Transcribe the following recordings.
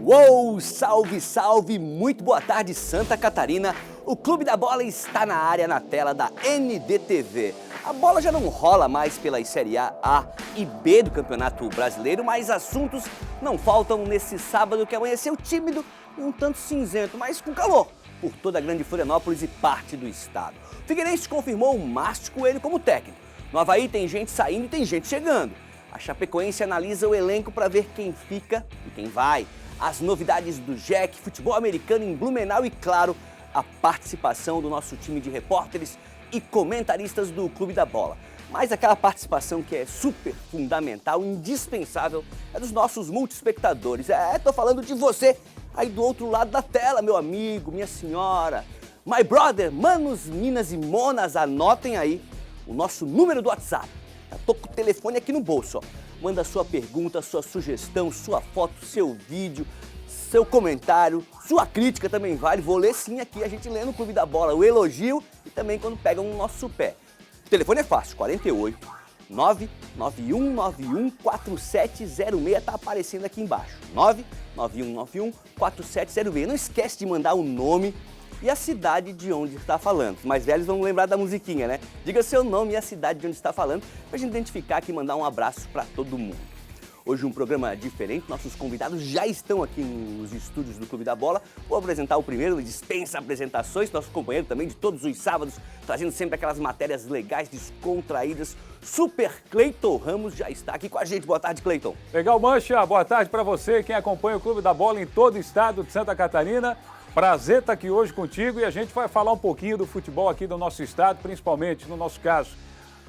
Uou, salve, salve, muito boa tarde Santa Catarina. O Clube da Bola está na área, na tela da NDTV. A bola já não rola mais pelas Série A e B do Campeonato Brasileiro, mas assuntos não faltam nesse sábado que amanheceu tímido e um tanto cinzento, mas com calor por toda a grande Florianópolis e parte do estado. O Figueirense confirmou o Márcio Coelho como técnico. No Avaí tem gente saindo e tem gente chegando. A Chapecoense analisa o elenco para ver quem fica e quem vai. As novidades do Jack, futebol americano em Blumenau e, claro, a participação do nosso time de repórteres e comentaristas do Clube da Bola. Mas aquela participação que é super fundamental, indispensável, é dos nossos multiespectadores. Tô falando de você aí do outro lado da tela, meu amigo, minha senhora. My brother, manos, minas e monas, anotem aí o nosso número do WhatsApp. Eu tô com o telefone aqui no bolso, ó. Manda sua pergunta, sua sugestão, sua foto, seu vídeo, seu comentário, sua crítica também vale. Vou ler sim aqui, a gente lê no Clube da Bola o elogio e também quando pegam no nosso pé. O telefone é fácil, 48 99191 4706, tá aparecendo aqui embaixo. 99191 4706. Não esquece de mandar o nome e a cidade de onde está falando. Os mais velhos vão lembrar da musiquinha, né? Diga seu nome e a cidade de onde está falando para a gente identificar aqui e mandar um abraço para todo mundo. Hoje um programa diferente, nossos convidados já estão aqui nos estúdios do Clube da Bola. Vou apresentar o primeiro, ele dispensa apresentações, nosso companheiro também de todos os sábados, trazendo sempre aquelas matérias legais, descontraídas. Super Cleiton Ramos já está aqui com a gente. Boa tarde, Cleiton. Legal, Mancha. Boa tarde para você, quem acompanha o Clube da Bola em todo o estado de Santa Catarina. Prazer estar aqui hoje contigo e a gente vai falar um pouquinho do futebol aqui do nosso estado, principalmente no nosso caso,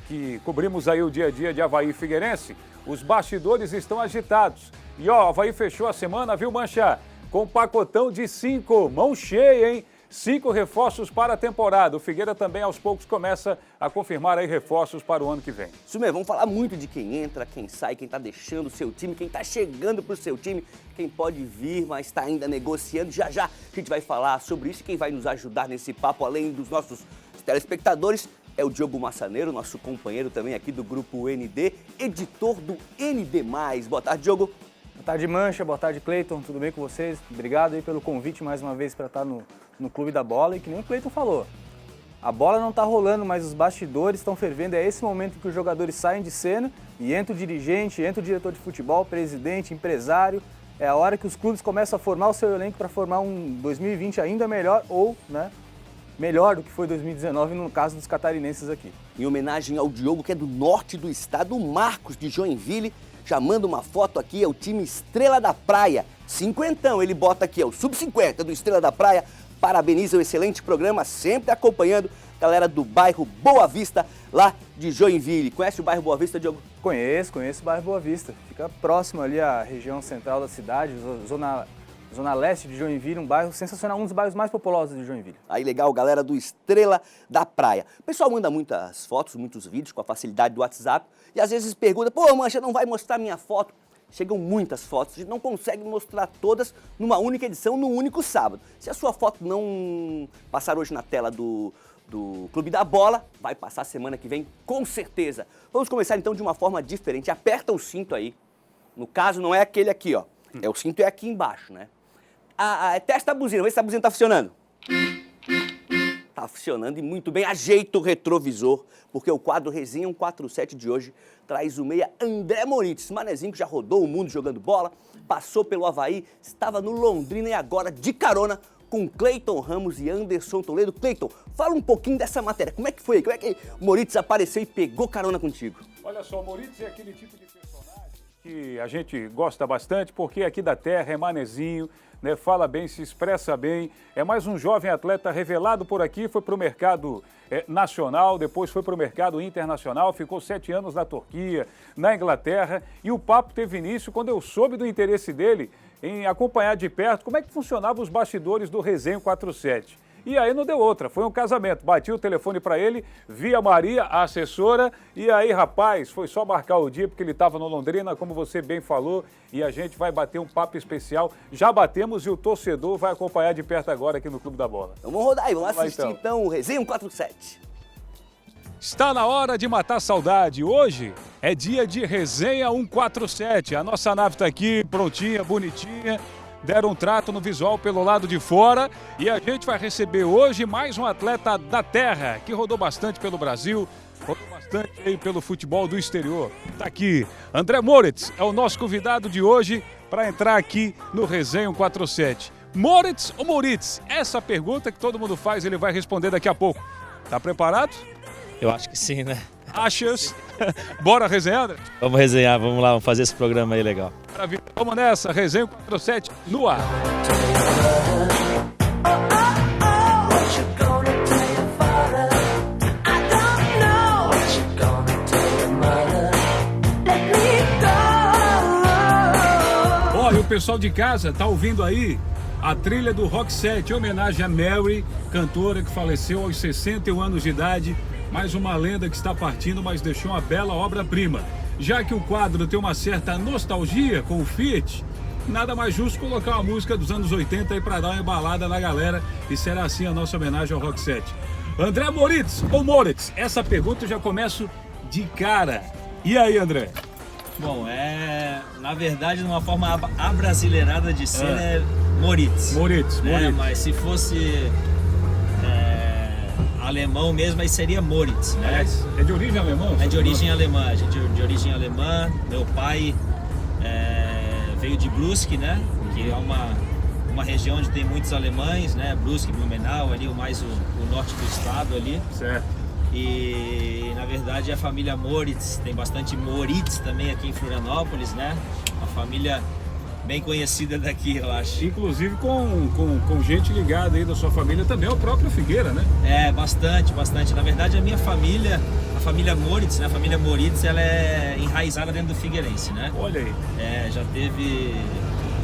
que cobrimos aí o dia a dia de Avaí e Figueirense. Os bastidores estão agitados. E ó, Avaí fechou a semana, viu, Mancha? Com um pacotão de 5, mão cheia, hein? 5 reforços para a temporada. O Figueira também aos poucos começa a confirmar aí reforços para o ano que vem. Isso mesmo, vamos falar muito de quem entra, quem sai, quem está deixando o seu time, quem está chegando para o seu time, quem pode vir, mas está ainda negociando. Já já a gente vai falar sobre isso e quem vai nos ajudar nesse papo, além dos nossos telespectadores, é o Diogo Massaneiro, nosso companheiro também aqui do Grupo ND, editor do ND+. Boa tarde, Diogo. Boa tarde, Mancha. Boa tarde, Cleiton. Tudo bem com vocês? Obrigado aí pelo convite mais uma vez para estar no Clube da Bola. E que nem o Cleiton falou, a bola não está rolando, mas os bastidores estão fervendo. É esse momento que os jogadores saem de cena e entra o dirigente, entra o diretor de futebol, presidente, empresário. É a hora que os clubes começam a formar o seu elenco para formar um 2020 ainda melhor ou, né, melhor do que foi 2019 no caso dos catarinenses aqui. Em homenagem ao Diogo, que é do norte do estado, o Marcos de Joinville já manda uma foto aqui, é o time Estrela da Praia. Cinquentão, ele bota aqui, é o Sub-50 do Estrela da Praia. Parabeniza o excelente programa, sempre acompanhando a galera do bairro Boa Vista, lá de Joinville. Conhece o bairro Boa Vista, Diogo? Conheço o bairro Boa Vista. Fica próximo ali à região central da cidade, zona leste de Joinville, um bairro sensacional, um dos bairros mais populosos de Joinville. Aí legal, galera do Estrela da Praia. O pessoal manda muitas fotos, muitos vídeos com a facilidade do WhatsApp e às vezes pergunta, pô, Mancha, não vai mostrar minha foto? Chegam muitas fotos, a gente não consegue mostrar todas numa única edição, num único sábado. Se a sua foto não passar hoje na tela do Clube da Bola, vai passar semana que vem, com certeza. Vamos começar então de uma forma diferente. Aperta o cinto aí. No caso, não é aquele aqui, ó. O cinto é aqui embaixo, né? Testa a buzina, vê se a buzina tá funcionando. Tá funcionando e muito bem. Ajeita o retrovisor, porque o quadro Resenha 147 de hoje traz o meia André Moritz. Manezinho que já rodou o mundo jogando bola, passou pelo Avaí, estava no Londrina e agora de carona com Cleiton Ramos e Anderson Toledo. Cleiton, fala um pouquinho dessa matéria. Como é que foi? Como é que o Moritz apareceu e pegou carona contigo? Olha só, o Moritz é aquele tipo de personagem que a gente gosta bastante, porque é aqui da terra, é manezinho, né, fala bem, se expressa bem, é mais um jovem atleta revelado por aqui, foi para o mercado nacional, depois foi para o mercado internacional, ficou 7 anos na Turquia, na Inglaterra, e o papo teve início quando eu soube do interesse dele em acompanhar de perto como é que funcionavam os bastidores do Resenha 47. E aí não deu outra, foi um casamento. Bati o telefone para ele, via Maria, a assessora, e aí, rapaz, foi só marcar o dia, porque ele estava no Londrina, como você bem falou, e a gente vai bater um papo especial. Já batemos e o torcedor vai acompanhar de perto agora aqui no Clube da Bola. Então vamos rodar aí, vamos assistir então o Resenha 147. Está na hora de matar a saudade. Hoje é dia de Resenha 147. A nossa nave está aqui, prontinha, bonitinha. deram um trato no visual pelo lado de fora. E a gente vai receber hoje mais um atleta da terra, que rodou bastante pelo Brasil, rodou bastante aí pelo futebol do exterior. Tá aqui, André Moritz é o nosso convidado de hoje para entrar aqui no Resenha 147. Moritz ou Moritz? Essa pergunta que todo mundo faz, ele vai responder daqui a pouco. Tá preparado? Eu acho que sim, né? Achas? Bora resenhar, André? Vamos resenhar, vamos lá, vamos fazer esse programa aí legal. Maravilha. Vamos nessa, Resenha 147 no ar. Olha, o pessoal de casa tá ouvindo aí a trilha do Rock Set, em homenagem a Mary, cantora que faleceu aos 61 anos de idade, mais uma lenda que está partindo, mas deixou uma bela obra-prima. Já que o quadro tem uma certa nostalgia com o Fiat, nada mais justo colocar uma música dos anos 80 aí para dar uma embalada na galera, e será assim a nossa homenagem ao Rock Set. André Moritz ou Moritz? Essa pergunta eu já começo de cara. E aí, André? Bom, na verdade, de uma forma abrasileirada de ser, é Moritz. Moritz, né? Moritz. Mas se fosse alemão mesmo, aí seria Moritz, né? É de origem alemã? É de origem alemã, a gente de origem alemã. Meu pai veio de Brusque, né? Que é uma região onde tem muitos alemães, né? Brusque, Blumenau, ali mais o norte do estado ali. Certo. E na verdade a família Moritz, tem bastante Moritz também aqui em Florianópolis, né? Uma família bem conhecida daqui, eu acho. Inclusive com gente ligada aí da sua família também, é o próprio Figueira, né? Bastante. Na verdade a minha família, a família Moritz, né? A família Moritz, ela é enraizada dentro do Figueirense, né? Olha aí. Já teve,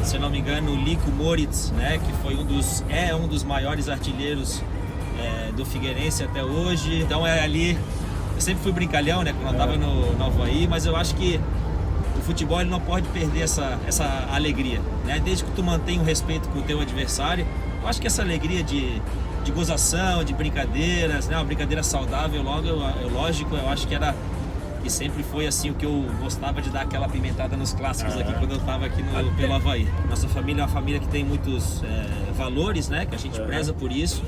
se eu não me engano, o Lico Moritz, né? Que foi um dos maiores artilheiros do Figueirense até hoje. Então ali, eu sempre fui brincalhão, né, quando eu estava no Avaí, mas eu acho que o futebol ele não pode perder essa alegria, né? Desde que tu mantenha o respeito com o teu adversário, eu acho que essa alegria de gozação, de brincadeiras, né, uma brincadeira saudável, lógico, eu acho que sempre foi assim o que eu gostava de dar aquela pimentada nos clássicos aqui quando eu estava aqui pelo Avaí. Nossa família é uma família que tem muitos valores, né, que a gente preza por isso.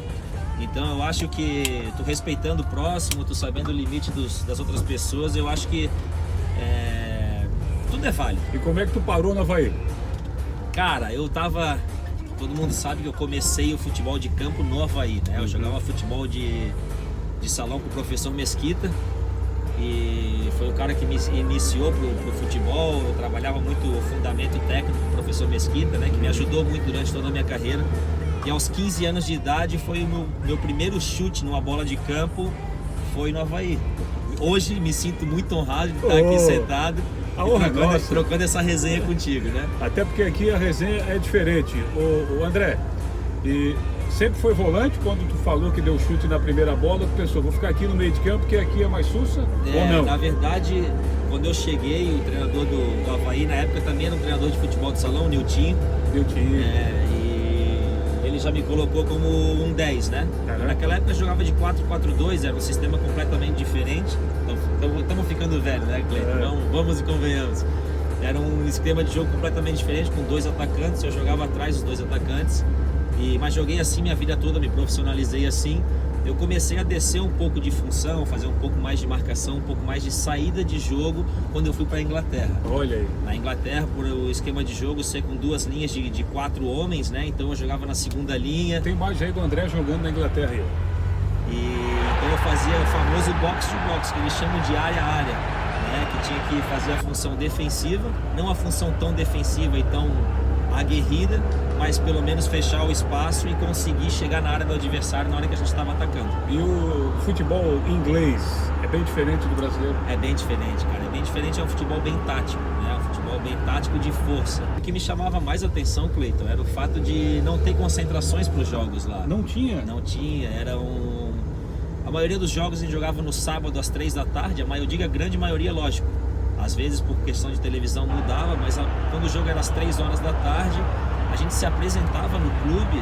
Então eu acho que tu respeitando o próximo, tu sabendo o limite das outras pessoas, eu acho que tudo é válido. E como é que tu parou no Avaí? Cara, todo mundo sabe que eu comecei o futebol de campo no Avaí, né? Eu jogava futebol de salão com o professor Mesquita, e foi o cara que me iniciou pro futebol. Eu trabalhava muito o fundamento técnico com o professor Mesquita, né? Que me ajudou muito durante toda a minha carreira. E aos 15 anos de idade foi o meu primeiro chute numa bola de campo, foi no Avaí. Hoje me sinto muito honrado de estar aqui sentado e trocando essa resenha contigo, né? Até porque aqui a resenha é diferente. O André, e sempre foi volante quando tu falou que deu chute na primeira bola, tu pensou, vou ficar aqui no meio de campo porque aqui é mais sussa ou não? Na verdade, quando eu cheguei, o treinador do Avaí, na época também era um treinador de futebol de salão, o Niltinho. Ele já me colocou como um 10, né? Naquela época eu jogava de 4-4-2, era um sistema completamente diferente. Então estamos ficando velho, né, Cleiton? Então vamos e convenhamos. Era um esquema de jogo completamente diferente, com 2 atacantes, eu jogava atrás dos 2 atacantes. Mas joguei assim minha vida toda, me profissionalizei assim. Eu comecei a descer um pouco de função, fazer um pouco mais de marcação, um pouco mais de saída de jogo quando eu fui para a Inglaterra. Olha aí. Na Inglaterra, por o esquema de jogo ser com 2 linhas de 4 homens, né? Então eu jogava na segunda linha. Tem mais aí do André jogando na Inglaterra aí. Então eu fazia o famoso box to box, que eles chamam de área a área, né? Que tinha que fazer a função defensiva, não a função tão defensiva e tão aguerrida, mas pelo menos fechar o espaço e conseguir chegar na área do adversário na hora que a gente estava atacando. E o futebol inglês é bem diferente do brasileiro? É bem diferente, cara. É bem diferente, é um futebol bem tático, né? Um futebol bem tático de força. O que me chamava mais atenção, Cleiton, era o fato de não ter concentrações para os jogos lá. Não tinha? Não tinha, A maioria dos jogos a gente jogava no sábado às 3 da tarde, eu digo a grande maioria, lógico. Às vezes por questão de televisão mudava, mas quando o jogo era às 3 horas da tarde, a gente se apresentava no clube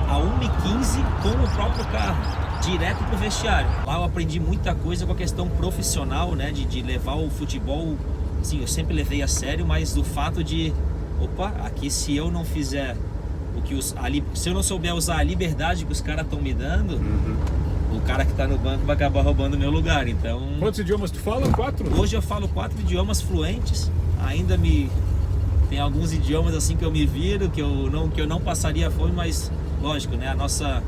a 1h15 com o próprio carro, direto pro vestiário. Lá eu aprendi muita coisa com a questão profissional, né, de levar o futebol, assim, eu sempre levei a sério, mas do fato de, aqui se eu não fizer se eu não souber usar a liberdade que os caras estão me dando, o cara que está no banco vai acabar roubando o meu lugar. Então, quantos idiomas tu fala? 4? Hoje eu falo 4 idiomas fluentes. Ainda tem alguns idiomas assim que eu me viro, que eu não passaria fome, mas lógico, né? A nossa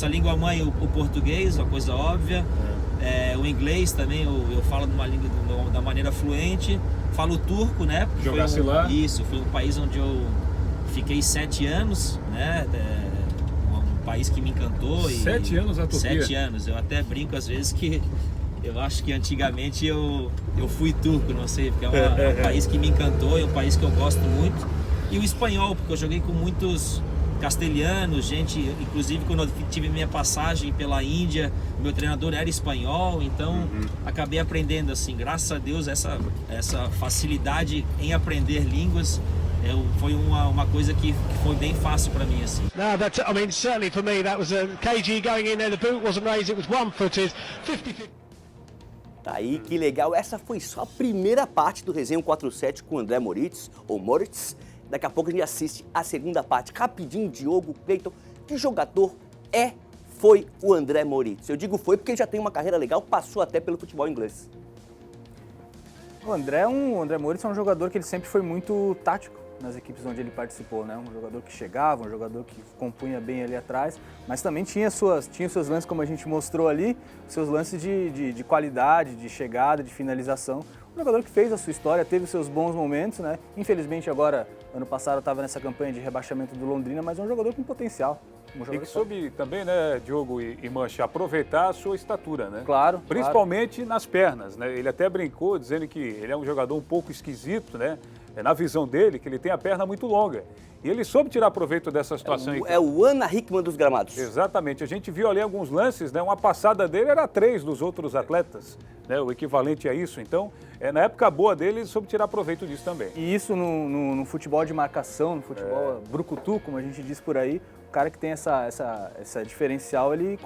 língua mãe, o português, uma coisa óbvia. O inglês também eu falo da maneira fluente. Falo turco, né? Jogasse lá? Isso, foi um país onde eu fiquei 7 anos, né? Um país que me encantou. 7 anos a Turquia? 7 anos. Eu até brinco às vezes que eu acho que antigamente eu fui turco, não sei, porque é um país que me encantou, é um país que eu gosto muito. E o espanhol, porque eu joguei com muitos castelhanos, gente, inclusive quando eu tive minha passagem pela Índia, meu treinador era espanhol, então acabei aprendendo assim, graças a Deus, essa facilidade em aprender línguas foi uma coisa que foi bem fácil para mim assim. No, that, I mean, certainly for me that was a KG going in there, the boot wasn't raised, it was one-footed, 50-50. Tá aí, que legal. Essa foi só a primeira parte do Resenha 147 com o André Moritz, ou Moritz. Daqui a pouco a gente assiste a segunda parte. Rapidinho, Diogo, Cleiton, que jogador foi o André Moritz? Eu digo foi porque ele já tem uma carreira legal, passou até pelo futebol inglês. O André Moritz é um jogador que ele sempre foi muito tático nas equipes onde ele participou, né? Um jogador que chegava, um jogador que compunha bem ali atrás, mas também tinha seus lances, como a gente mostrou ali, seus lances de qualidade, de chegada, de finalização. Um jogador que fez a sua história, teve os seus bons momentos, né? Infelizmente agora, ano passado, estava nessa campanha de rebaixamento do Londrina, mas é um jogador com potencial. E que soube também, né, Diogo e Mancha, aproveitar a sua estatura, né? Claro. Principalmente nas pernas, né? Ele até brincou dizendo que ele é um jogador um pouco esquisito, né? Na visão dele, que ele tem a perna muito longa. E ele soube tirar proveito dessa situação. É o Ana Hickman dos gramados. Exatamente. A gente viu ali alguns lances, né? Uma passada dele era 3 dos outros atletas, né? O equivalente a isso. Então, na época boa dele, ele soube tirar proveito disso também. E isso no futebol de marcação, no futebol brucutu, como a gente diz por aí, o cara que tem essa diferencial, ele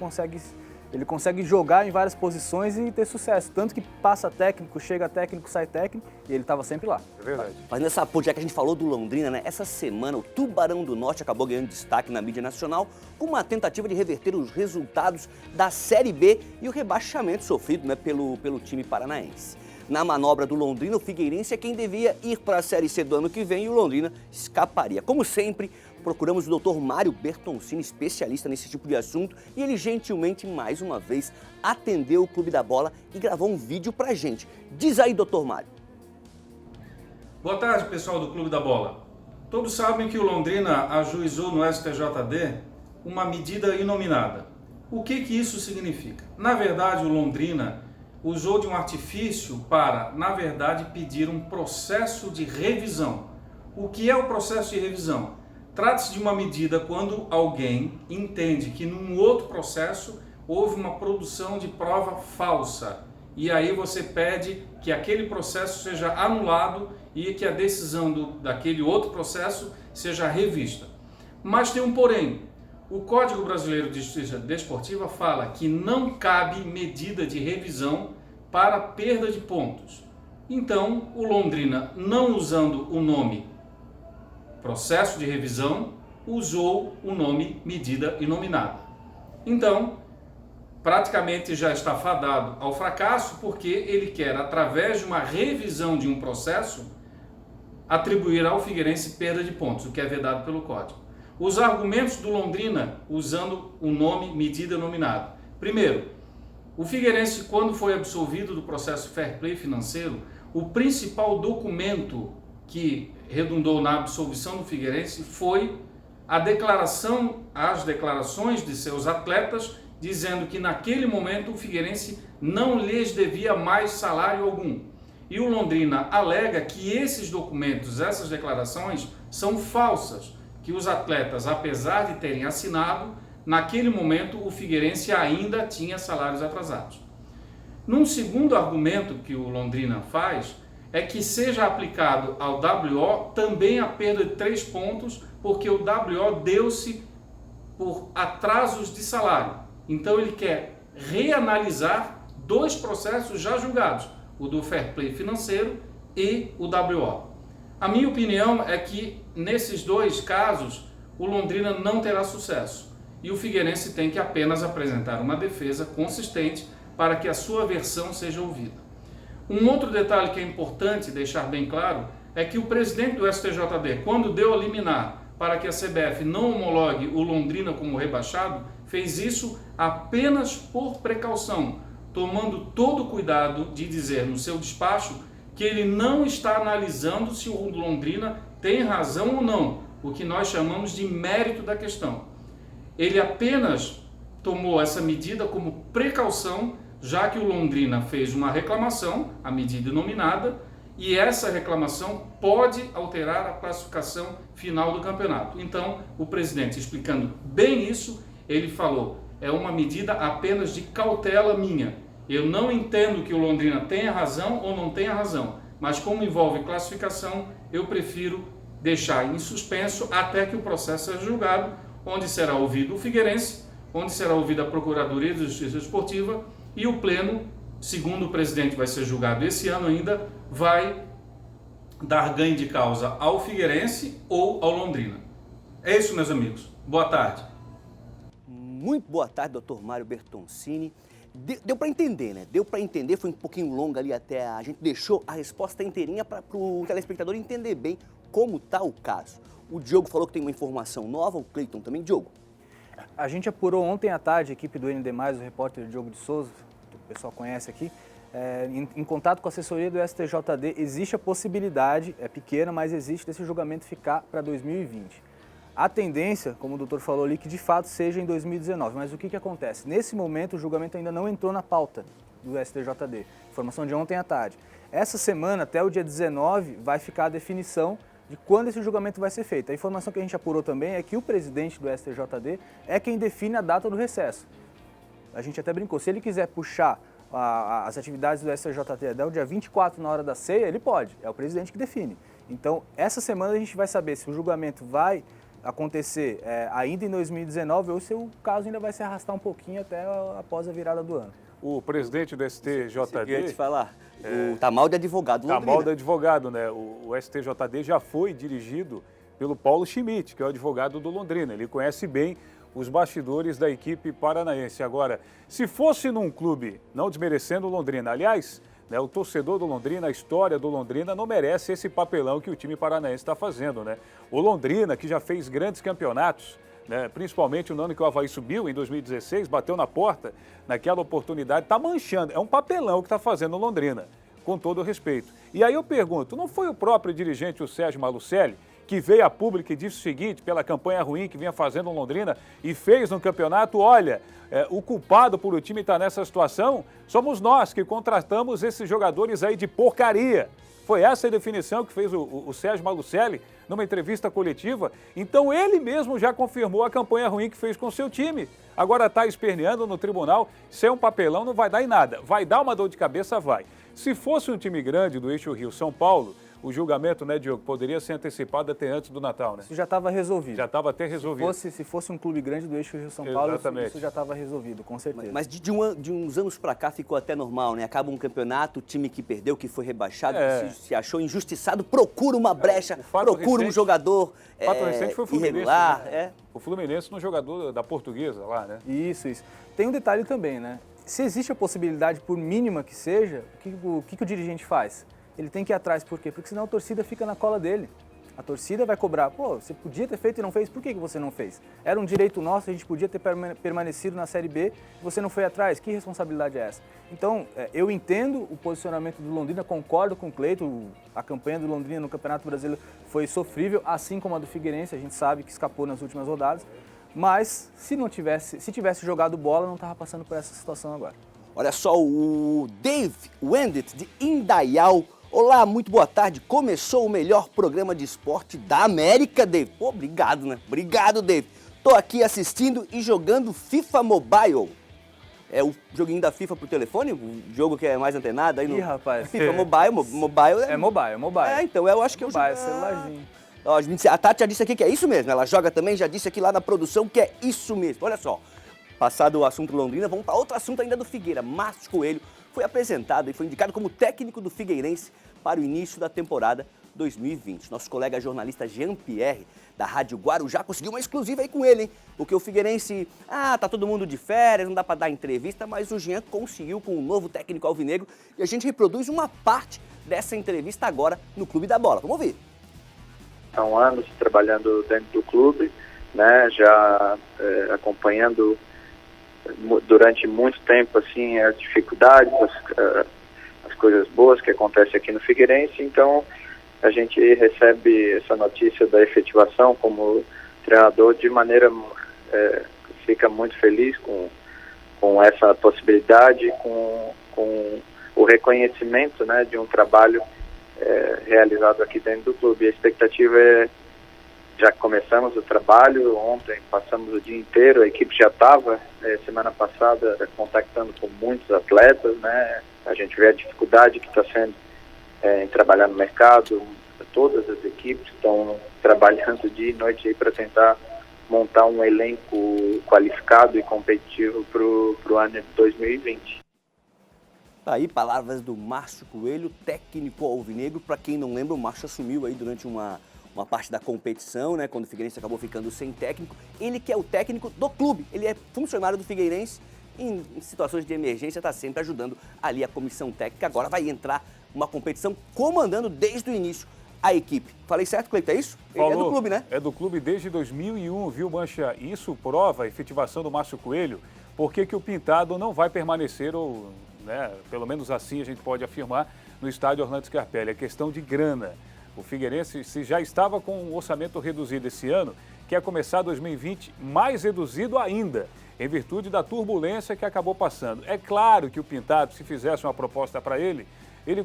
consegue jogar em várias posições e ter sucesso. Tanto que passa técnico, chega técnico, sai técnico, e ele estava sempre lá. É verdade. Mas nessa ponte, já que a gente falou do Londrina, né? Essa semana o Tubarão do Norte acabou ganhando destaque na mídia nacional com uma tentativa de reverter os resultados da Série B e o rebaixamento sofrido, né, pelo time paranaense. Na manobra do Londrina, o Figueirense é quem devia ir para a Série C do ano que vem e o Londrina escaparia. Como sempre, procuramos o Dr. Mário Bertoncini, especialista nesse tipo de assunto, e ele gentilmente, mais uma vez, atendeu o Clube da Bola e gravou um vídeo pra gente. Diz aí, Dr. Mário. Boa tarde, pessoal do Clube da Bola. Todos sabem que o Londrina ajuizou no STJD uma medida inominada. O que isso significa? Na verdade, o Londrina usou de um artifício para, na verdade, pedir um processo de revisão. O que é o processo de revisão? Trata-se de uma medida quando alguém entende que num outro processo houve uma produção de prova falsa. E aí você pede que aquele processo seja anulado e que a decisão daquele outro processo seja revista. Mas tem um porém. O Código Brasileiro de Justiça Desportiva fala que não cabe medida de revisão para perda de pontos. Então, o Londrina, não usando o nome processo de revisão, usou o nome medida inominada. Então, praticamente já está fadado ao fracasso, porque ele quer, através de uma revisão de um processo, atribuir ao Figueirense perda de pontos, o que é vedado pelo Código. Os argumentos do Londrina usando o nome medida inominada. Primeiro, o Figueirense, quando foi absolvido do processo fair play financeiro, o principal documento que redundou na absolvição do Figueirense foi as declarações de seus atletas, dizendo que naquele momento o Figueirense não lhes devia mais salário algum. E o Londrina alega que esses documentos, essas declarações, são falsas, que os atletas, apesar de terem assinado, naquele momento o Figueirense ainda tinha salários atrasados. Num segundo argumento que o Londrina faz, é que seja aplicado ao WO também a perda de 3 pontos, porque o WO deu-se por atrasos de salário. Então ele quer reanalisar 2 processos já julgados, o do fair play financeiro e o WO. A minha opinião é que nesses 2 casos o Londrina não terá sucesso e o Figueirense tem que apenas apresentar uma defesa consistente para que a sua versão seja ouvida. Um outro detalhe que é importante deixar bem claro é que o presidente do STJD, quando deu a liminar para que a CBF não homologue o Londrina como rebaixado, fez isso apenas por precaução, tomando todo o cuidado de dizer no seu despacho que ele não está analisando se o Londrina tem razão ou não, o que nós chamamos de mérito da questão. Ele apenas tomou essa medida como precaução, já que o Londrina fez uma reclamação, a medida inominada, e essa reclamação pode alterar a classificação final do campeonato. Então, o presidente, explicando bem isso, ele falou, é uma medida apenas de cautela minha. Eu não entendo que o Londrina tenha razão ou não tenha razão, mas como envolve classificação, eu prefiro deixar em suspenso até que o processo seja julgado, onde será ouvido o Figueirense, onde será ouvida a Procuradoria de Justiça Esportiva e o Pleno, segundo o presidente vai ser julgado esse ano ainda, vai dar ganho de causa ao Figueirense ou ao Londrina. É isso, meus amigos. Boa tarde. Muito boa tarde, Dr. Mário Bertoncini. Deu para entender, né? Deu para entender, foi um pouquinho longa ali até a gente deixou a resposta inteirinha para o telespectador entender bem como está o caso. O Diogo falou que tem uma informação nova, o Cleiton também. Diogo. A gente apurou ontem à tarde, a equipe do ND+, o repórter Diogo de Souza, que o pessoal conhece aqui, em contato com a assessoria do STJD, existe a possibilidade, é pequena, mas existe desse julgamento ficar para 2020. A tendência, como o doutor falou ali, que de fato seja em 2019. Mas o que acontece? Nesse momento, o julgamento ainda não entrou na pauta do STJD. Informação de ontem à tarde. Essa semana, até o dia 19, vai ficar a definição de quando esse julgamento vai ser feito. A informação que a gente apurou também é que o presidente do STJD é quem define a data do recesso. A gente até brincou, se ele quiser puxar as atividades do STJD até o dia 24 na hora da ceia, ele pode, é o presidente que define. Então, essa semana a gente vai saber se o julgamento vai acontecer ainda em 2019 ou se o caso ainda vai se arrastar um pouquinho até após a virada do ano. O presidente do STJD... Eu ia te falar, tá mal de advogado. Tá mal de advogado, né? O STJD já foi dirigido pelo Paulo Schmidt, que é o advogado do Londrina. Ele conhece bem os bastidores da equipe paranaense. Agora, se fosse num clube, não desmerecendo o Londrina, aliás, né, o torcedor do Londrina, a história do Londrina não merece esse papelão que o time paranaense está fazendo, né? O Londrina, que já fez grandes campeonatos, né, principalmente no ano que o Avaí subiu, em 2016, bateu na porta, naquela oportunidade, está manchando. É um papelão que está fazendo o Londrina, com todo o respeito. E aí eu pergunto, não foi o próprio dirigente, o Sérgio Malucelli, que veio a público e disse o seguinte, pela campanha ruim que vinha fazendo o Londrina e fez no campeonato, olha, o culpado por o time estar nessa situação somos nós que contratamos esses jogadores aí de porcaria. Foi essa a definição que fez o Sérgio Malucelli numa entrevista coletiva. Então ele mesmo já confirmou a campanha ruim que fez com o seu time. Agora está esperneando no tribunal, se é um papelão não vai dar em nada. Vai dar uma dor de cabeça, vai. Se fosse um time grande do eixo Rio-São Paulo, o julgamento, né, Diogo, poderia ser antecipado até antes do Natal, né? Isso já estava resolvido. Já estava até resolvido. Se fosse um clube grande do eixo Rio-São Paulo, isso já estava resolvido, com certeza. Mas de uns anos para cá ficou até normal, né? Acaba um campeonato, o time que perdeu, que foi rebaixado, que se achou injustiçado, procura uma brecha, procura um jogador o fato recente foi o Fluminense, irregular. Né? O Fluminense no jogador da Portuguesa lá, né? Isso. Tem um detalhe também, né? Se existe a possibilidade, por mínima que seja, o que o dirigente faz? Ele tem que ir atrás, por quê? Porque senão a torcida fica na cola dele. A torcida vai cobrar, pô, você podia ter feito e não fez, por que você não fez? Era um direito nosso, a gente podia ter permanecido na Série B, você não foi atrás, que responsabilidade é essa? Então, eu entendo o posicionamento do Londrina, concordo com o Cleiton, a campanha do Londrina no Campeonato Brasileiro foi sofrível, assim como a do Figueirense, a gente sabe que escapou nas últimas rodadas, mas se tivesse jogado bola, não estava passando por essa situação agora. Olha só, o Dave Wendt, de Indaial. Olá, muito boa tarde. Começou o melhor programa de esporte da América, Dave. Pô, obrigado, né? Obrigado, Dave. Tô aqui assistindo e jogando FIFA Mobile. É o joguinho da FIFA pro telefone? O jogo que é mais antenado aí no... Ih, rapaz. FIFA Mobile, mobile... É mobile. Então eu acho que eu jogo... É celularzinho. Ó, a Tati já disse aqui que é isso mesmo. Ela joga também, já disse aqui lá na produção que é isso mesmo. Olha só. Passado o assunto Londrina, vamos para outro assunto ainda do Figueira. Márcio Coelho foi apresentado e foi indicado como técnico do Figueirense para o início da temporada 2020. Nosso colega jornalista Jean-Pierre, da Rádio Guarujá, conseguiu uma exclusiva aí com ele, hein? Porque o Figueirense, tá todo mundo de férias, não dá para dar entrevista, mas o Jean conseguiu com o novo técnico alvinegro e a gente reproduz uma parte dessa entrevista agora no Clube da Bola. Vamos ouvir. Há anos trabalhando dentro do clube, né, já acompanhando durante muito tempo assim as dificuldades, as coisas boas que acontecem aqui no Figueirense. Então a gente recebe essa notícia da efetivação como treinador de maneira fica muito feliz com essa possibilidade, com o reconhecimento, né, de um trabalho realizado aqui dentro do clube. A expectativa já começamos o trabalho, ontem passamos o dia inteiro, a equipe já estava, semana passada, contactando com muitos atletas, né? A gente vê a dificuldade que está sendo em trabalhar no mercado, todas as equipes estão trabalhando dia e noite para tentar montar um elenco qualificado e competitivo para o ano de 2020. Aí, palavras do Márcio Coelho, técnico alvinegro. Para quem não lembra, o Márcio assumiu aí durante uma parte da competição, né, quando o Figueirense acabou ficando sem técnico. Ele que é o técnico do clube, ele é funcionário do Figueirense, em situações de emergência está sempre ajudando ali a comissão técnica. Agora vai entrar uma competição comandando desde o início a equipe. Falei certo, Cleiton, é isso? Ele é do clube, né? É do clube desde 2001, viu, Mancha? Isso prova a efetivação do Márcio Coelho, porque que o Pintado não vai permanecer, ou, né, pelo menos assim a gente pode afirmar, no estádio Orlando Scarpelli. É questão de grana. O Figueirense, se já estava com um orçamento reduzido esse ano, quer começar 2020 mais reduzido ainda, em virtude da turbulência que acabou passando. É claro que o Pintado, se fizesse uma proposta para ele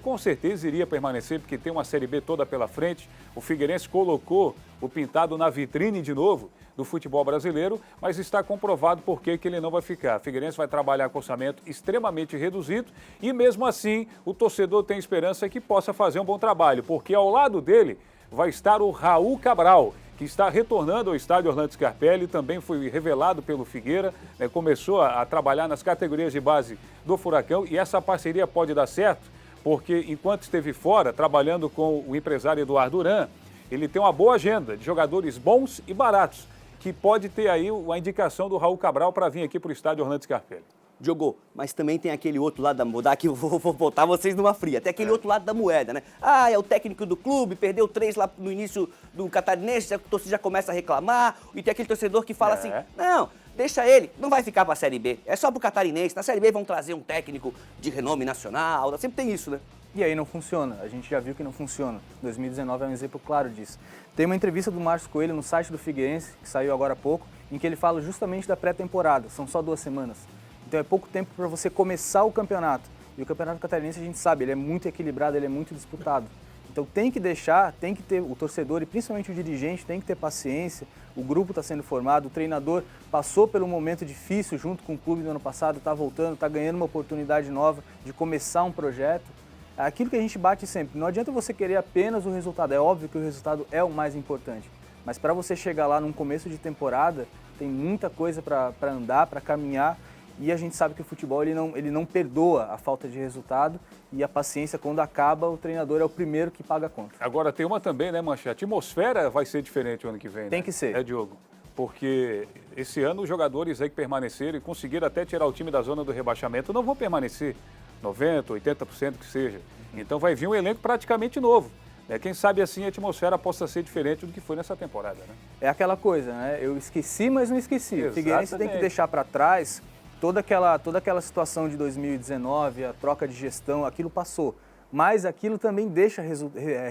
com certeza iria permanecer, porque tem uma Série B toda pela frente. O Figueirense colocou o Pintado na vitrine de novo do futebol brasileiro, mas está comprovado por que ele não vai ficar. O Figueirense vai trabalhar com orçamento extremamente reduzido e, mesmo assim, o torcedor tem esperança que possa fazer um bom trabalho, porque ao lado dele vai estar o Raul Cabral, que está retornando ao estádio Orlando Scarpelli, também foi revelado pelo Figueira, né, começou a trabalhar nas categorias de base do Furacão, e essa parceria pode dar certo, porque enquanto esteve fora, trabalhando com o empresário Eduardo Duran, ele tem uma boa agenda de jogadores bons e baratos, que pode ter aí a indicação do Raul Cabral para vir aqui para o estádio Orlando Scarpelli. Diogo, mas também tem aquele outro lado da moeda, que eu vou botar vocês numa fria, tem aquele outro lado da moeda, né? É o técnico do clube, perdeu 3 lá no início do Catarinense, a torcida já começa a reclamar, e tem aquele torcedor que fala assim, não, deixa ele, não vai ficar para a Série B, é só pro Catarinense, na Série B vão trazer um técnico de renome nacional, sempre tem isso, né? E aí não funciona, a gente já viu que não funciona. 2019 é um exemplo claro disso. Tem uma entrevista do Márcio Coelho no site do Figueirense, que saiu agora há pouco, em que ele fala justamente da pré-temporada, são só 2 semanas. Então é pouco tempo para você começar o campeonato. E o campeonato catarinense a gente sabe, ele é muito equilibrado, ele é muito disputado. Então tem que deixar, tem que ter o torcedor e principalmente o dirigente, tem que ter paciência. O grupo está sendo formado, o treinador passou pelo momento difícil junto com o clube do ano passado, está voltando, está ganhando uma oportunidade nova de começar um projeto. É aquilo que a gente bate sempre, não adianta você querer apenas o resultado, é óbvio que o resultado é o mais importante. Mas para você chegar lá num começo de temporada, tem muita coisa para andar, para caminhar. E a gente sabe que o futebol ele não perdoa a falta de resultado, e a paciência, quando acaba, o treinador é o primeiro que paga a conta. Agora tem uma também, né, Mancha? A atmosfera vai ser diferente o ano que vem, Tem né? que ser. É, Diogo. Porque esse ano os jogadores aí que permaneceram e conseguiram até tirar o time da zona do rebaixamento não vão permanecer 90%, 80% que seja. Então vai vir um elenco praticamente novo. Quem sabe assim a atmosfera possa ser diferente do que foi nessa temporada, né? É aquela coisa, né? Eu esqueci, mas não esqueci. Exatamente. O Figueirense tem que deixar para trás toda aquela situação de 2019, a troca de gestão, aquilo passou. Mas aquilo também deixa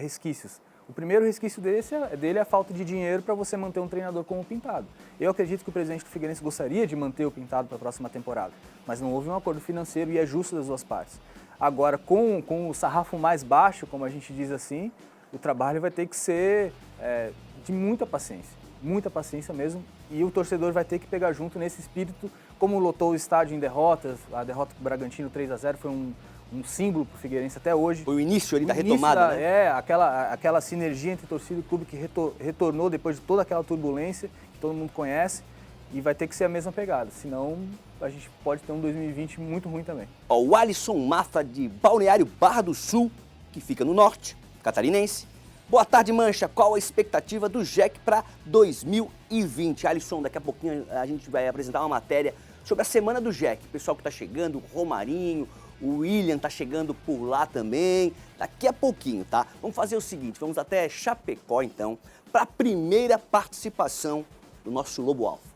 resquícios. O primeiro resquício dele é a falta de dinheiro para você manter um treinador como o Pintado. Eu acredito que o presidente do Figueirense gostaria de manter o Pintado para a próxima temporada, mas não houve um acordo financeiro e é justo das duas partes. Agora, com o sarrafo mais baixo, como a gente diz assim, o trabalho vai ter que ser de muita paciência mesmo, e o torcedor vai ter que pegar junto nesse espírito, como lotou o estádio em derrotas, a derrota com o Bragantino 3-0 foi um símbolo para o Figueirense até hoje. Foi o início ali da retomada, né? Aquela sinergia entre torcida e clube que retornou depois de toda aquela turbulência que todo mundo conhece, e vai ter que ser a mesma pegada, senão a gente pode ter um 2020 muito ruim também. O Alisson Mafra, de Balneário Barra do Sul, que fica no norte, catarinense, Boa tarde, Mancha. Qual a expectativa do Jack para 2020? Alisson, daqui a pouquinho a gente vai apresentar uma matéria sobre a semana do Jack. O pessoal que está chegando, o Romarinho, o William está chegando por lá também. Daqui a pouquinho, tá? Vamos fazer o seguinte, vamos até Chapecó, então, para a primeira participação do nosso Lobo Alfa.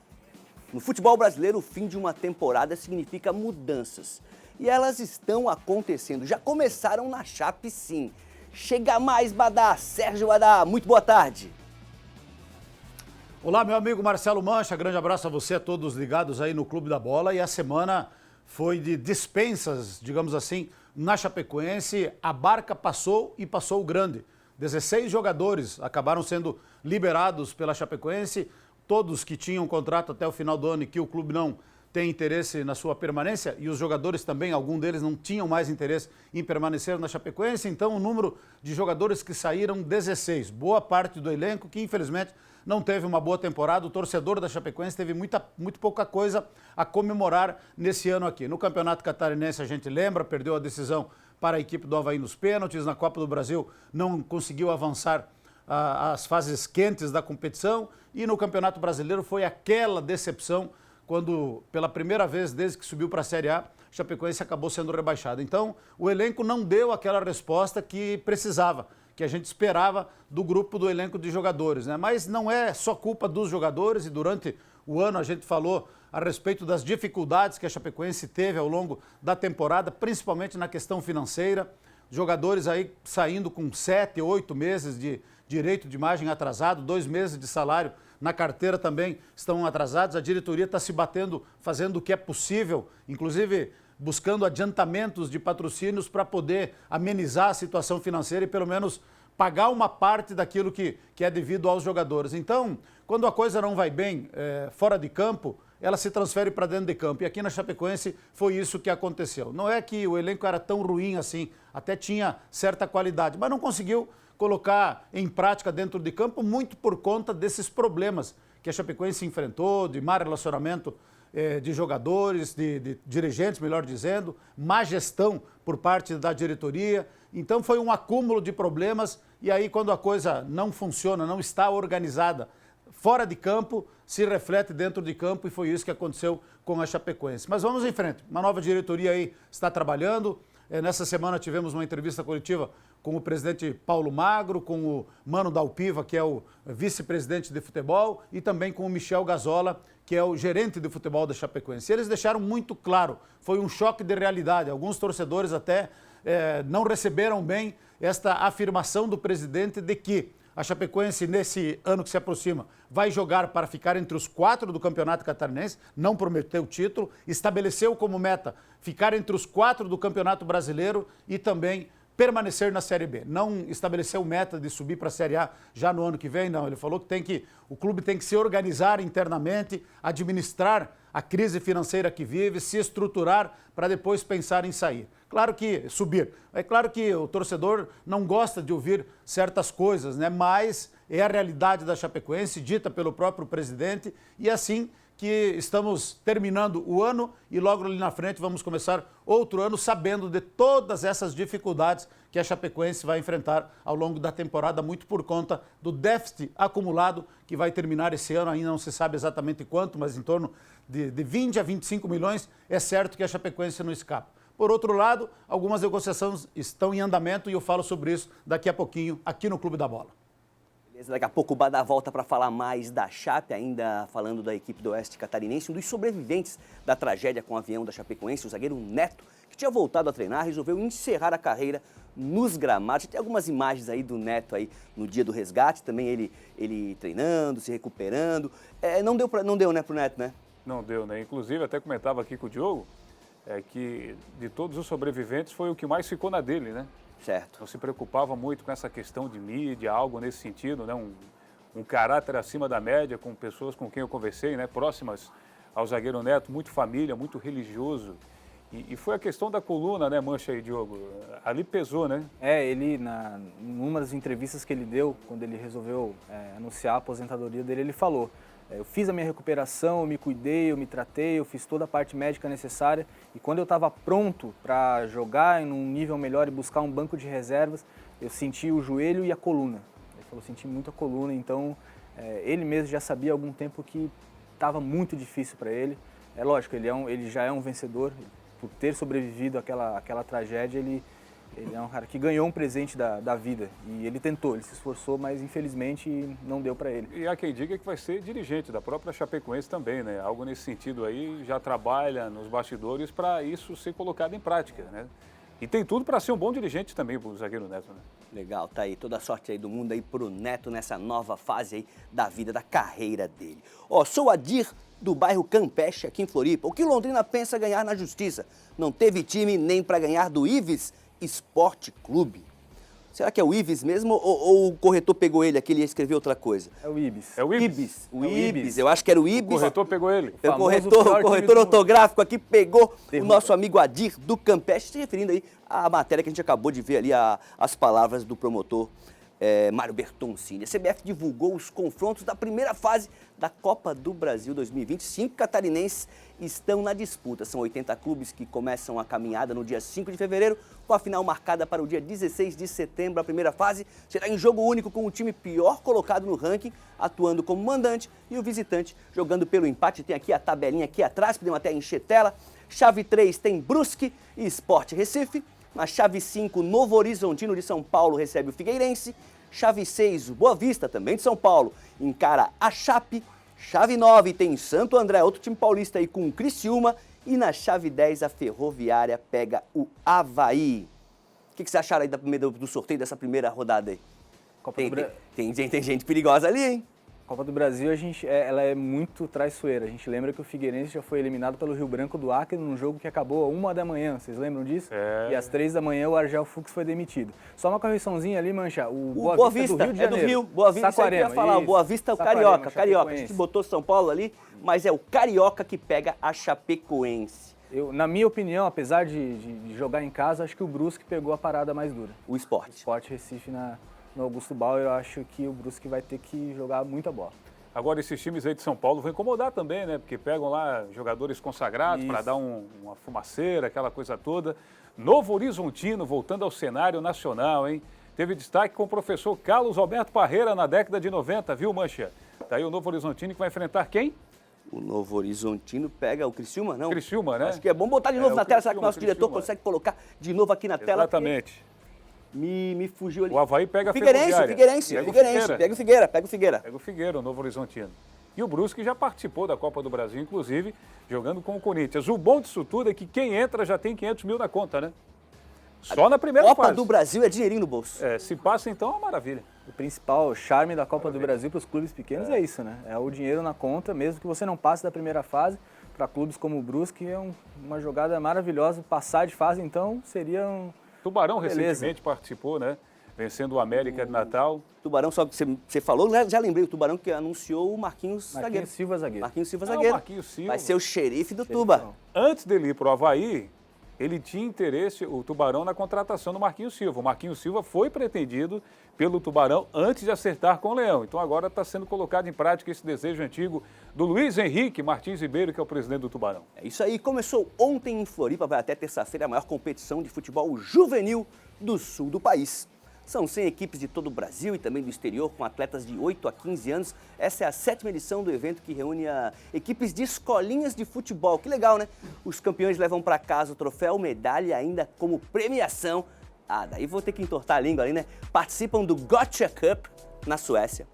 No futebol brasileiro, o fim de uma temporada significa mudanças. E elas estão acontecendo. Já começaram na Chape, sim. Chega mais, Badá. Sérgio Badá, muito boa tarde. Olá, meu amigo Marcelo Mancha. Grande abraço a você, a todos ligados aí no Clube da Bola. E a semana foi de dispensas, digamos assim, na Chapecoense. A barca passou e passou grande. 16 jogadores acabaram sendo liberados pela Chapecoense. Todos que tinham contrato até o final do ano e que o clube não tem interesse na sua permanência, e os jogadores também, algum deles não tinham mais interesse em permanecer na Chapecoense, então o número de jogadores que saíram, 16. Boa parte do elenco que infelizmente não teve uma boa temporada. O torcedor da Chapecoense teve muito pouca coisa a comemorar nesse ano aqui. No Campeonato Catarinense a gente lembra, perdeu a decisão para a equipe do Avaí nos pênaltis, na Copa do Brasil não conseguiu avançar as fases quentes da competição, e no Campeonato Brasileiro foi aquela decepção quando, pela primeira vez desde que subiu para a Série A, Chapecoense acabou sendo rebaixado. Então, o elenco não deu aquela resposta que precisava, que a gente esperava do grupo do elenco de jogadores, né? Mas não é só culpa dos jogadores, e durante o ano a gente falou a respeito das dificuldades que a Chapecoense teve ao longo da temporada, principalmente na questão financeira. Jogadores aí saindo com 7, 8 meses de direito de imagem atrasado, 2 meses de salário na carteira também estão atrasados. A diretoria está se batendo, fazendo o que é possível, inclusive buscando adiantamentos de patrocínios para poder amenizar a situação financeira e pelo menos pagar uma parte daquilo que é devido aos jogadores. Então, quando a coisa não vai bem fora de campo, ela se transfere para dentro de campo. E aqui na Chapecoense foi isso que aconteceu. Não é que o elenco era tão ruim assim, até tinha certa qualidade, mas não conseguiu colocar em prática dentro de campo, muito por conta desses problemas que a Chapecoense enfrentou, de má relacionamento de jogadores, de dirigentes, melhor dizendo, má gestão por parte da diretoria. Então foi um acúmulo de problemas, e aí quando a coisa não funciona, não está organizada fora de campo, se reflete dentro de campo, e foi isso que aconteceu com a Chapecoense. Mas vamos em frente, uma nova diretoria aí está trabalhando. Nessa semana tivemos uma entrevista coletiva com o presidente Paulo Magro, com o Mano Dalpiva, que é o vice-presidente de futebol, e também com o Michel Gazola, que é o gerente de futebol da Chapecoense. Eles deixaram muito claro, foi um choque de realidade. Alguns torcedores até não receberam bem esta afirmação do presidente de que a Chapecoense, nesse ano que se aproxima, vai jogar para ficar entre os 4 do Campeonato Catarinense, não prometeu o título, estabeleceu como meta ficar entre os 4 do Campeonato Brasileiro e também permanecer na Série B. Não estabeleceu meta de subir para a Série A já no ano que vem, não. Ele falou que o clube tem que se organizar internamente, administrar a crise financeira que vive, se estruturar para depois pensar em sair. Claro que subir. É claro que o torcedor não gosta de ouvir certas coisas, né? Mas é a realidade da Chapecoense, dita pelo próprio presidente, e é assim que estamos terminando o ano e logo ali na frente vamos começar outro ano sabendo de todas essas dificuldades que a Chapecoense vai enfrentar ao longo da temporada, muito por conta do déficit acumulado que vai terminar esse ano, ainda não se sabe exatamente quanto, mas em torno de 20 a 25 milhões, é certo que a Chapecoense não escapa. Por outro lado, algumas negociações estão em andamento e eu falo sobre isso daqui a pouquinho aqui no Clube da Bola. Daqui a pouco o Badá volta para falar mais da Chape, ainda falando da equipe do Oeste Catarinense, um dos sobreviventes da tragédia com o avião da Chapecoense, o zagueiro Neto, que tinha voltado a treinar, resolveu encerrar a carreira nos gramados. Tem algumas imagens aí do Neto aí no dia do resgate, também ele treinando, se recuperando. Não deu, né, pro Neto, né? Não deu, né? Inclusive, até comentava aqui com o Diogo, que de todos os sobreviventes foi o que mais ficou na dele, né? Certo. Não se preocupava muito com essa questão de mídia, algo nesse sentido, né? Um caráter acima da média, com pessoas com quem eu conversei, né? Próximas ao zagueiro Neto, muito família, muito religioso. E foi a questão da coluna, né, Mancha e Diogo? Ali pesou, né? Ele, numa das entrevistas que ele deu, quando ele resolveu anunciar a aposentadoria dele, ele falou: eu fiz a minha recuperação, eu me cuidei, eu me tratei, eu fiz toda a parte médica necessária, e quando eu estava pronto para jogar em um nível melhor e buscar um banco de reservas, eu senti o joelho e a coluna. falou, senti muita coluna, então ele mesmo já sabia há algum tempo que estava muito difícil para ele. É lógico, ele já é um vencedor, por ter sobrevivido àquela tragédia, ele é um cara que ganhou um presente da vida e ele tentou, ele se esforçou, mas infelizmente não deu para ele. E há quem diga que vai ser dirigente da própria Chapecoense também, né? Algo nesse sentido aí, já trabalha nos bastidores para isso ser colocado em prática, né? E tem tudo para ser um bom dirigente também pro zagueiro Neto, né? Legal, tá aí. Toda a sorte aí do mundo aí pro Neto nessa nova fase aí da vida, da carreira dele. Ó, sou o Adir do bairro Campeche, aqui em Floripa. O que Londrina pensa ganhar na justiça? Não teve time nem para ganhar do Ives Esporte Clube. Será que é o Ives mesmo ou o corretor pegou ele aqui e ele escreveu outra coisa? É o Ibis. É o Ibis. O Ibis, eu acho que era o Ibis. O corretor pegou ele. O corretor ortográfico aqui pegou o nosso amigo Adir do Campeche, se referindo aí à matéria que a gente acabou de ver ali, as palavras do promotor Mário Bertoncini. A CBF divulgou os confrontos da primeira fase da Copa do Brasil 2020. 5 catarinenses estão na disputa. São 80 clubes que começam a caminhada no dia 5 de fevereiro, com a final marcada para o dia 16 de setembro. A primeira fase será em jogo único, com o time pior colocado no ranking, atuando como mandante, e o visitante jogando pelo empate. Tem aqui a tabelinha aqui atrás, podemos até encher tela. Chave 3 tem Brusque e Sport Recife. Na chave 5, Novo Horizontino de São Paulo recebe o Figueirense. Chave 6, Boa Vista, também de São Paulo, encara a Chape. Chave 9 tem Santo André, outro time paulista aí com o Criciúma. E na chave 10, a Ferroviária pega o Avaí. O que você acharam aí do sorteio dessa primeira rodada aí? Tem gente perigosa ali, hein? Copa do Brasil, ela é muito traiçoeira. A gente lembra que o Figueirense já foi eliminado pelo Rio Branco do Acre num jogo que acabou às 1 da manhã. Vocês lembram disso? E às 3 da manhã o Argel Fux foi demitido. Só uma correçãozinha ali, Mancha. O Boa Vista é do Rio de Janeiro. É do Rio. Boa Vista, Saquarema, isso que eu ia falar. O Boa Vista é o Carioca. A gente botou São Paulo ali, mas é o Carioca que pega a Chapecoense. Na minha opinião, apesar de jogar em casa, acho que o Brusque pegou a parada mais dura. O Sport. O Sport Recife no Augusto Bauer, eu acho que o Brusque vai ter que jogar muita bola. Agora, esses times aí de São Paulo vão incomodar também, né? Porque pegam lá jogadores consagrados para dar uma fumaceira, aquela coisa toda. Novo Horizontino voltando ao cenário nacional, hein? Teve destaque com o professor Carlos Alberto Parreira na década de 90, viu, Mancha? Tá aí o Novo Horizontino que vai enfrentar quem? O Novo Horizontino pega o Criciúma, não? Criciúma, né? Acho que é bom botar de novo na tela. Será que o nosso diretor consegue colocar de novo aqui na tela? Exatamente. Me fugiu ali. O Avaí pega a Figueirense. Pega o Figueira. Pega o Figueira, o Novo Horizontino. E o Brusque já participou da Copa do Brasil, inclusive, jogando com o Corinthians. O bom disso tudo é que quem entra já tem 500 mil na conta, né? Só na primeira fase. Copa do Brasil é dinheirinho no bolso. Se passa, então, é uma maravilha. O principal charme da Copa do Brasil para os clubes pequenos é isso, né? É o dinheiro na conta, mesmo que você não passe da primeira fase. Para clubes como o Brusque é uma jogada maravilhosa. Passar de fase, então, seria Tubarão recentemente participou, né? Vencendo o América de Natal. Tubarão, só que você falou, né? Já lembrei, o Tubarão que anunciou o Marquinhos Silva, zagueiro. Marquinhos Silva, zagueiro. Marquinhos Silva. Vai ser o xerife do Tuba. Antes dele ir para o Avaí, ele tinha interesse, o Tubarão, na contratação do Marquinhos Silva. O Marquinhos Silva foi pretendido pelo Tubarão antes de acertar com o Leão. Então agora está sendo colocado em prática esse desejo antigo do Luiz Henrique Martins Ribeiro, que é o presidente do Tubarão. É isso aí. Começou ontem em Floripa, vai até terça-feira, a maior competição de futebol juvenil do sul do país. São 100 equipes de todo o Brasil e também do exterior, com atletas de 8 a 15 anos. Essa é a 7ª edição do evento, que reúne equipes de escolinhas de futebol. Que legal, né? Os campeões levam para casa o troféu, medalha e ainda como premiação. Daí vou ter que entortar a língua ali, né? Participam do Gotcha Cup, na Suécia,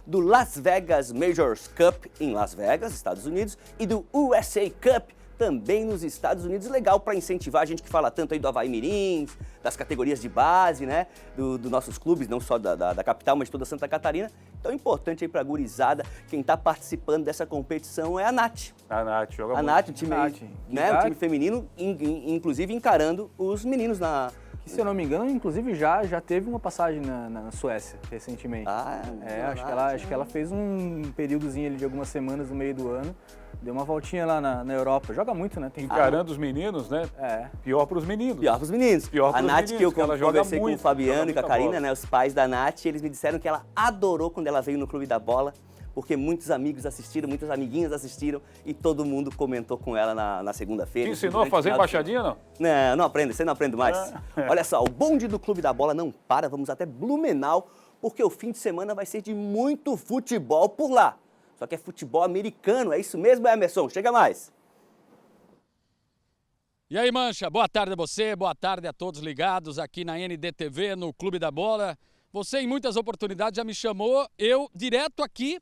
do Las Vegas Majors Cup, em Las Vegas, Estados Unidos, e do USA Cup, também nos Estados Unidos. Legal para incentivar a gente que fala tanto aí do Avaí Mirins, das categorias de base, né? Dos nossos clubes, não só da capital, mas de toda Santa Catarina. Então é importante aí para a gurizada. Quem está participando dessa competição é a Nath. A Nath joga muito. A Nath, o time feminino, inclusive encarando os meninos na... Que, se eu não me engano, inclusive já teve uma passagem na Suécia recentemente. Acho que ela fez um períodozinho ali de algumas semanas no meio do ano. Deu uma voltinha lá na Europa. Joga muito, né? Encarando os meninos, né? Pior para os meninos. Pior para os meninos. A Nath, que eu conversei com o Fabiano e com a Karina, né? Os pais da Nath, eles me disseram que ela adorou quando ela veio no Clube da Bola, porque muitos amigos assistiram, muitas amiguinhas assistiram e todo mundo comentou com ela na segunda-feira. Te ensinou a fazer embaixadinha, não? Não aprendo, você não aprende mais. Olha só, o bonde do Clube da Bola não para, vamos até Blumenau porque o fim de semana vai ser de muito futebol por lá. Só que é futebol americano, é isso mesmo, Emerson? Chega mais. E aí, Mancha, boa tarde a você, boa tarde a todos ligados aqui na NDTV, no Clube da Bola. Você, em muitas oportunidades, já me chamou, eu direto aqui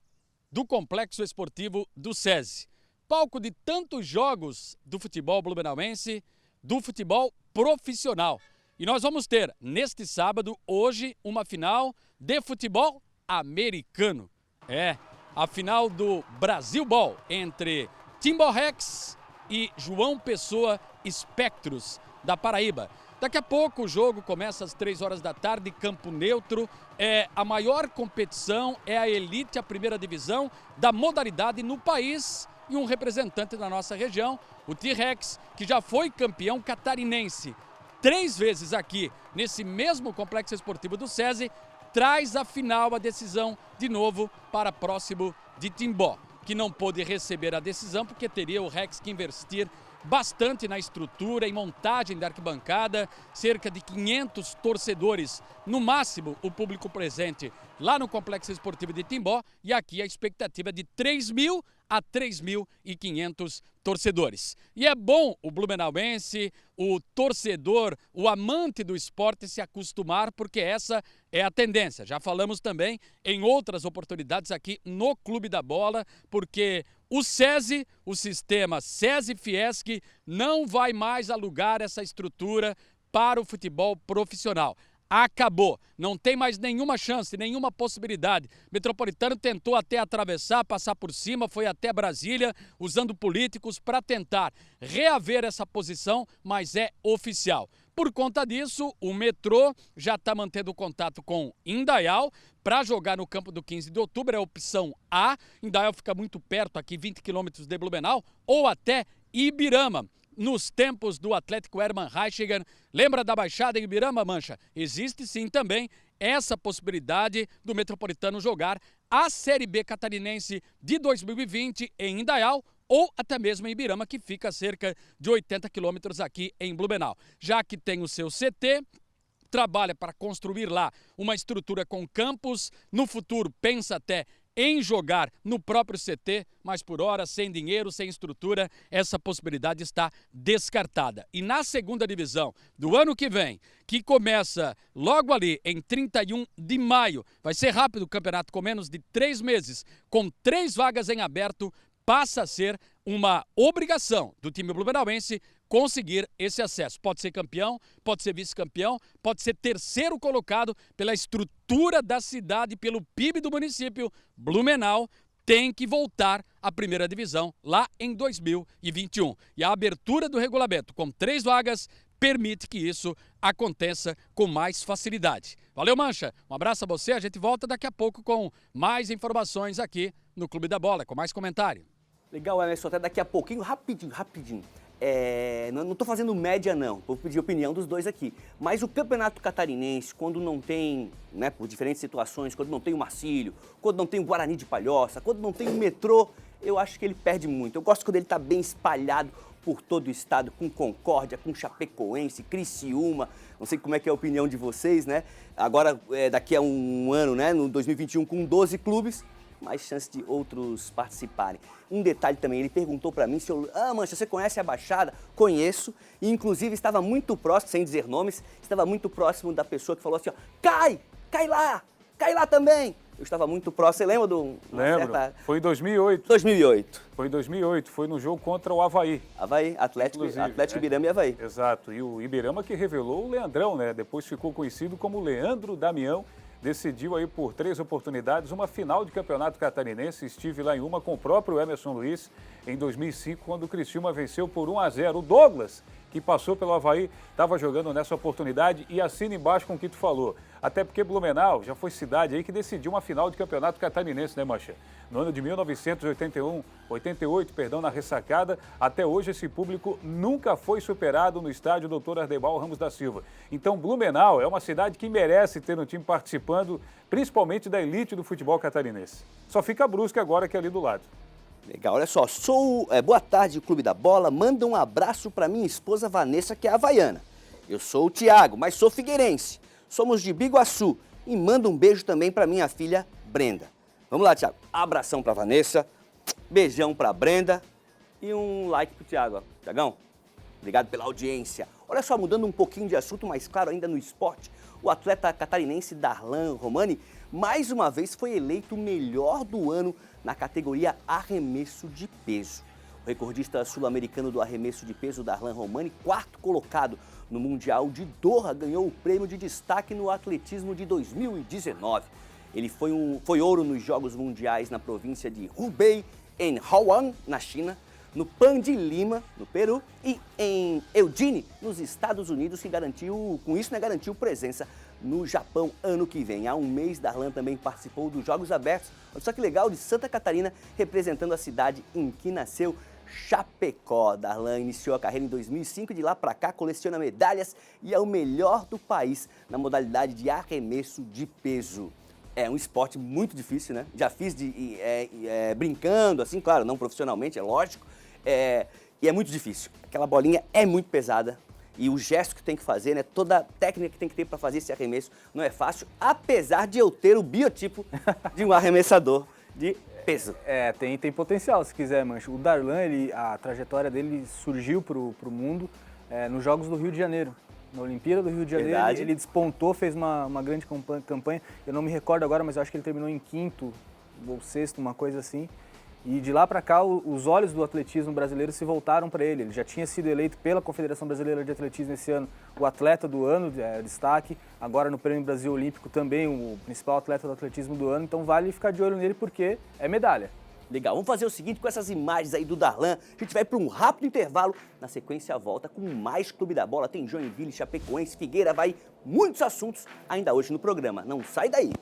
do Complexo Esportivo do SESI. Palco de tantos jogos do futebol blumenauense, do futebol profissional. E nós vamos ter, neste sábado, hoje, uma final de futebol americano. É, a final do Brasil Ball entre Timbó Rex e João Pessoa Espectros, da Paraíba. Daqui a pouco o jogo começa às 3 horas da tarde, campo neutro. É a maior competição, é a elite, a primeira divisão da modalidade no país. E um representante da nossa região, o T-Rex, que já foi campeão catarinense 3 vezes aqui nesse mesmo Complexo Esportivo do SESI, traz a final, a decisão de novo para próximo de Timbó, que não pôde receber a decisão porque teria o Rex que investir bastante na estrutura, em montagem da arquibancada, cerca de 500 torcedores, no máximo o público presente lá no Complexo Esportivo de Timbó, e aqui a expectativa é de 3.000 a 3.500 torcedores. E é bom o blumenauense, o torcedor, o amante do esporte se acostumar, porque essa é a tendência. Já falamos também em outras oportunidades aqui no Clube da Bola, porque o SESI, o sistema SESI-Fiesc, não vai mais alugar essa estrutura para o futebol profissional. Acabou, não tem mais nenhuma chance, nenhuma possibilidade. Metropolitano tentou até atravessar, passar por cima, foi até Brasília, usando políticos para tentar reaver essa posição, mas é oficial. Por conta disso, o metrô já está mantendo contato com Indaial para jogar no campo do 15 de outubro, é a opção A. Indaial fica muito perto, aqui 20 quilômetros de Blumenau, ou até Ibirama. Nos tempos do Atlético Hermann Reichiger. Lembra da Baixada em Ibirama, Mancha? Existe sim também essa possibilidade do Metropolitano jogar a Série B catarinense de 2020 em Indaial ou até mesmo em Ibirama, que fica a cerca de 80 quilômetros aqui em Blumenau. Já que tem o seu CT, trabalha para construir lá uma estrutura com campus, no futuro pensa até em jogar no próprio CT, mas por hora, sem dinheiro, sem estrutura, essa possibilidade está descartada. E na segunda divisão do ano que vem, que começa logo ali em 31 de maio, vai ser rápido o campeonato, com menos de 3 meses, com 3 vagas em aberto, passa a ser uma obrigação do time blumenauense conseguir esse acesso. Pode ser campeão, pode ser vice-campeão, pode ser terceiro colocado pela estrutura da cidade, pelo PIB do município. Blumenau tem que voltar à primeira divisão lá em 2021. E a abertura do regulamento com 3 vagas permite que isso aconteça com mais facilidade. Valeu, Mancha. Um abraço a você. A gente volta daqui a pouco com mais informações aqui no Clube da Bola, com mais comentário. Legal, Emerson, até daqui a pouquinho, rapidinho. Não estou fazendo média não, vou pedir a opinião dos dois aqui. Mas o campeonato catarinense, quando não tem, né, por diferentes situações, quando não tem o Marcílio, quando não tem o Guarani de Palhoça, quando não tem o metrô, eu acho que ele perde muito. Eu gosto quando ele está bem espalhado por todo o estado, com Concórdia, com Chapecoense, Criciúma. Não sei como é que é a opinião de vocês, né? Agora, daqui a um ano, né, no 2021, com 12 clubes, mais chance de outros participarem. Um detalhe também, ele perguntou para mim se eu... Mancha, você conhece a Baixada? Conheço, e inclusive estava muito próximo, sem dizer nomes, estava muito próximo da pessoa que falou assim, ó, cai lá também. Eu estava muito próximo, você lembra do... Lembro, foi em 2008. 2008. Foi em 2008, foi no jogo contra o Avaí. Atlético Ibirama e Avaí. Exato, e o Ibirama que revelou o Leandrão, né? Depois ficou conhecido como Leandro Damião. Decidiu aí por 3 oportunidades uma final de campeonato catarinense. Estive lá em uma com o próprio Emerson Luiz em 2005, quando o Criciúma venceu por 1-0. O Douglas, que passou pelo Avaí, estava jogando nessa oportunidade e assina embaixo com o que tu falou. Até porque Blumenau já foi cidade aí que decidiu uma final de campeonato catarinense, né, Mancha? No ano de 1988, na ressacada, até hoje esse público nunca foi superado no estádio Dr. Ardebal Ramos da Silva. Então Blumenau é uma cidade que merece ter um time participando, principalmente da elite do futebol catarinense. Só fica Brusque agora, que é ali do lado. Legal, olha só, boa tarde, Clube da Bola, manda um abraço para minha esposa Vanessa, que é havaiana. Eu sou o Thiago, mas sou figueirense, somos de Biguaçu e manda um beijo também para minha filha Brenda. Vamos lá, Thiago. Abração para Vanessa, beijão para Brenda e um like pro Thiago. Thiagão, obrigado pela audiência. Olha só, mudando um pouquinho de assunto, mas claro, ainda no esporte, o atleta catarinense Darlan Romani mais uma vez foi eleito o melhor do ano na categoria arremesso de peso. O recordista sul-americano do arremesso de peso, Darlan Romani, quarto colocado no Mundial de Doha, ganhou o prêmio de destaque no atletismo de 2019. Ele foi ouro nos Jogos Mundiais na província de Hubei, em Hawan, na China, no Pan de Lima, no Peru, e em Eugene, nos Estados Unidos, que garantiu presença no Japão ano que vem. Há um mês, Darlan também participou dos Jogos Abertos, olha só que legal, de Santa Catarina, representando a cidade em que nasceu, Chapecó. Darlan iniciou a carreira em 2005 e de lá para cá coleciona medalhas e é o melhor do país na modalidade de arremesso de peso. É um esporte muito difícil, né? Já fiz brincando, assim, claro, não profissionalmente, é lógico. E é muito difícil. Aquela bolinha é muito pesada e o gesto que tem que fazer, né? Toda a técnica que tem que ter para fazer esse arremesso não é fácil, apesar de eu ter o biotipo de um arremessador de peso. Tem potencial, se quiser, Mancho. O Darlan, a trajetória dele surgiu pro mundo nos Jogos do Rio de Janeiro. Na Olimpíada do Rio de Janeiro, ele despontou, fez uma grande campanha. Eu não me recordo agora, mas eu acho que ele terminou em quinto ou sexto, uma coisa assim. E de lá para cá, os olhos do atletismo brasileiro se voltaram para ele. Ele já tinha sido eleito pela Confederação Brasileira de Atletismo esse ano o atleta do ano, destaque. Agora no Prêmio Brasil Olímpico também o principal atleta do atletismo do ano. Então vale ficar de olho nele porque é medalha. Legal, vamos fazer o seguinte, com essas imagens aí do Darlan, a gente vai para um rápido intervalo. Na sequência, a volta com mais Clube da Bola. Tem Joinville, Chapecoense, Figueira, muitos assuntos ainda hoje no programa. Não sai daí.